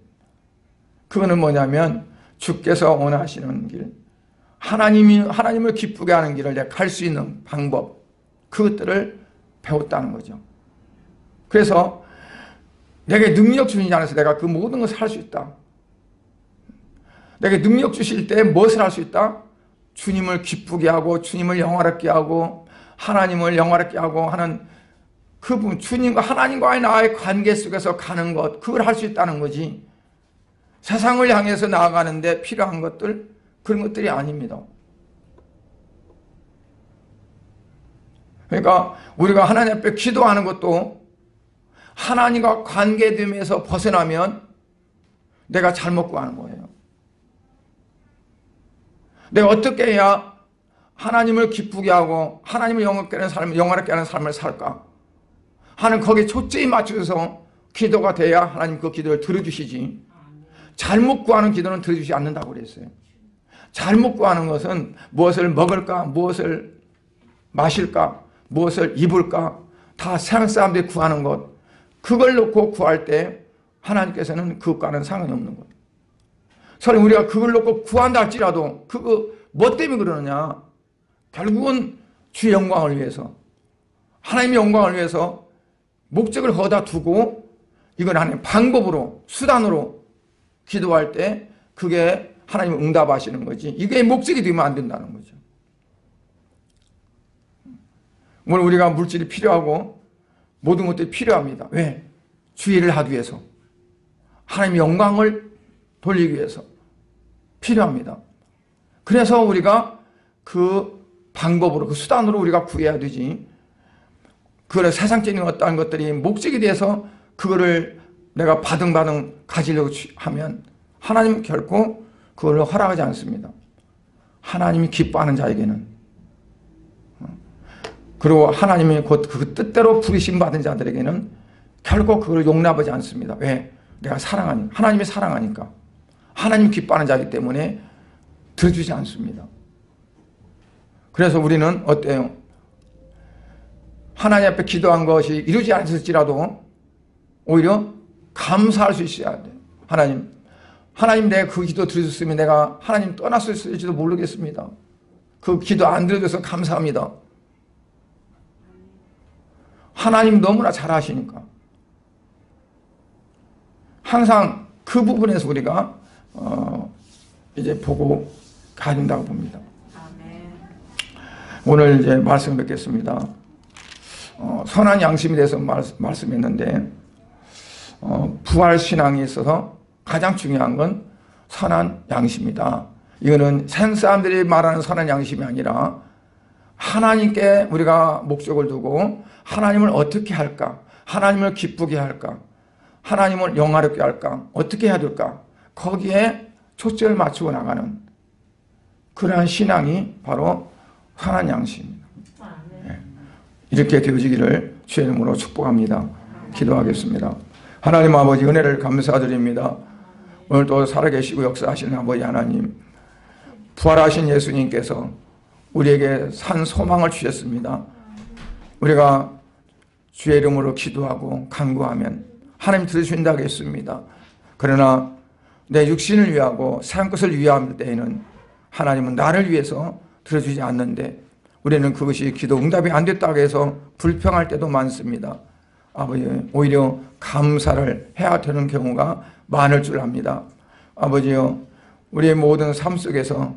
그거는 뭐냐면 주께서 원하시는 길, 하나님을 기쁘게 하는 길을 내가 갈 수 있는 방법, 그것들을 배웠다는 거죠. 그래서 내게 능력 주신 자 안에서 내가 그 모든 것을 할 수 있다. 내게 능력 주실 때 무엇을 할 수 있다? 주님을 기쁘게 하고 주님을 영화롭게 하고 하나님을 영화롭게 하고 하는 그 부분, 주님과 하나님과의 나의 관계 속에서 가는 것, 그걸 할 수 있다는 거지. 세상을 향해서 나아가는데 필요한 것들, 그런 것들이 아닙니다. 그러니까 우리가 하나님 앞에 기도하는 것도 하나님과 관계됨에서 벗어나면 내가 잘못 구하는 거예요. 내가 어떻게 해야 하나님을 기쁘게 하고 하나님을 영화롭게 하는 삶을 살까 하는 거기에 초점이 맞춰서 기도가 돼야 하나님 그 기도를 들어주시지, 잘못 구하는 기도는 들어주지 않는다고 그랬어요. 잘못 구하는 것은 무엇을 먹을까, 무엇을 마실까, 무엇을 입을까, 다 세상 사람들이 구하는 것, 그걸 놓고 구할 때 하나님께서는 그것과는 상관이 없는 거예요. 서로 우리가 그걸 놓고 구한다 할지라도 그거 뭐 때문에 그러느냐, 결국은 주의 영광을 위해서, 하나님의 영광을 위해서 목적을 거다 두고 이건 하나님 방법으로, 수단으로 기도할 때 그게 하나님을 응답하시는 거지, 이게 목적이 되면 안 된다는 거죠. 오늘 우리가 물질이 필요하고 모든 것들이 필요합니다. 왜? 주의 일을 하기 위해서, 하나님의 영광을 돌리기 위해서 필요합니다. 그래서 우리가 그 방법으로, 그 수단으로 우리가 구해야 되지, 그걸 세상적인 어떠한 것들이 목적이 돼서 그거를 내가 바등바등 가지려고 하면 하나님은 결코 그걸 허락하지 않습니다. 하나님이 기뻐하는 자에게는, 그리고 하나님이 곧 그 뜻대로 부르심 받은 자들에게는 결코 그걸 용납하지 않습니다. 왜? 내가 사랑하니까, 하나님이 사랑하니까, 하나님이 기뻐하는 자이기 때문에 들어주지 않습니다. 그래서 우리는 어때요? 하나님 앞에 기도한 것이 이루지 않았을지라도 오히려 감사할 수 있어야 돼요. 하나님 내가 그 기도 들으셨으면 내가 하나님 떠났을지도 모르겠습니다. 그 기도 안 들어줘서 감사합니다. 하나님 너무나 잘하시니까 항상 그 부분에서 우리가 이제 보고 가야 된다고 봅니다. 오늘 이제 말씀을 뵙겠습니다. 선한 양심에 대해서 말씀했는데, 부활신앙에 있어서 가장 중요한 건 선한 양심이다. 이거는 세상 사람들이 말하는 선한 양심이 아니라 하나님께 우리가 목적을 두고 하나님을 어떻게 할까, 하나님을 기쁘게 할까, 하나님을 영화롭게 할까, 어떻게 해야 될까, 거기에 초점을 맞추고 나가는 그러한 신앙이 바로 선한 양심입니다. 네. 이렇게 되어지기를 주의 이름으로 축복합니다. 기도하겠습니다. 하나님 아버지, 은혜를 감사드립니다. 오늘도 살아계시고 역사하시는 아버지 하나님, 부활하신 예수님께서 우리에게 산 소망을 주셨습니다. 우리가 주의 이름으로 기도하고 간구하면 하나님 들으신다고 했습니다. 그러나 내 육신을 위하고 세상 것을 위할 때에는 하나님은 나를 위해서 들어주지 않는데, 우리는 그것이 기도 응답이 안 됐다고 해서 불평할 때도 많습니다. 아버지, 오히려 감사를 해야 되는 경우가 많을 줄 압니다. 아버지요, 우리의 모든 삶 속에서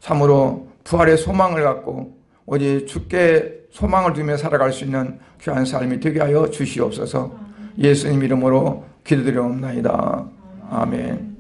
참으로 부활의 소망을 갖고 오직 주께 소망을 두며 살아갈 수 있는 귀한 삶이 되게 하여 주시옵소서. 예수님 이름으로 기도드리옵나이다. 아멘.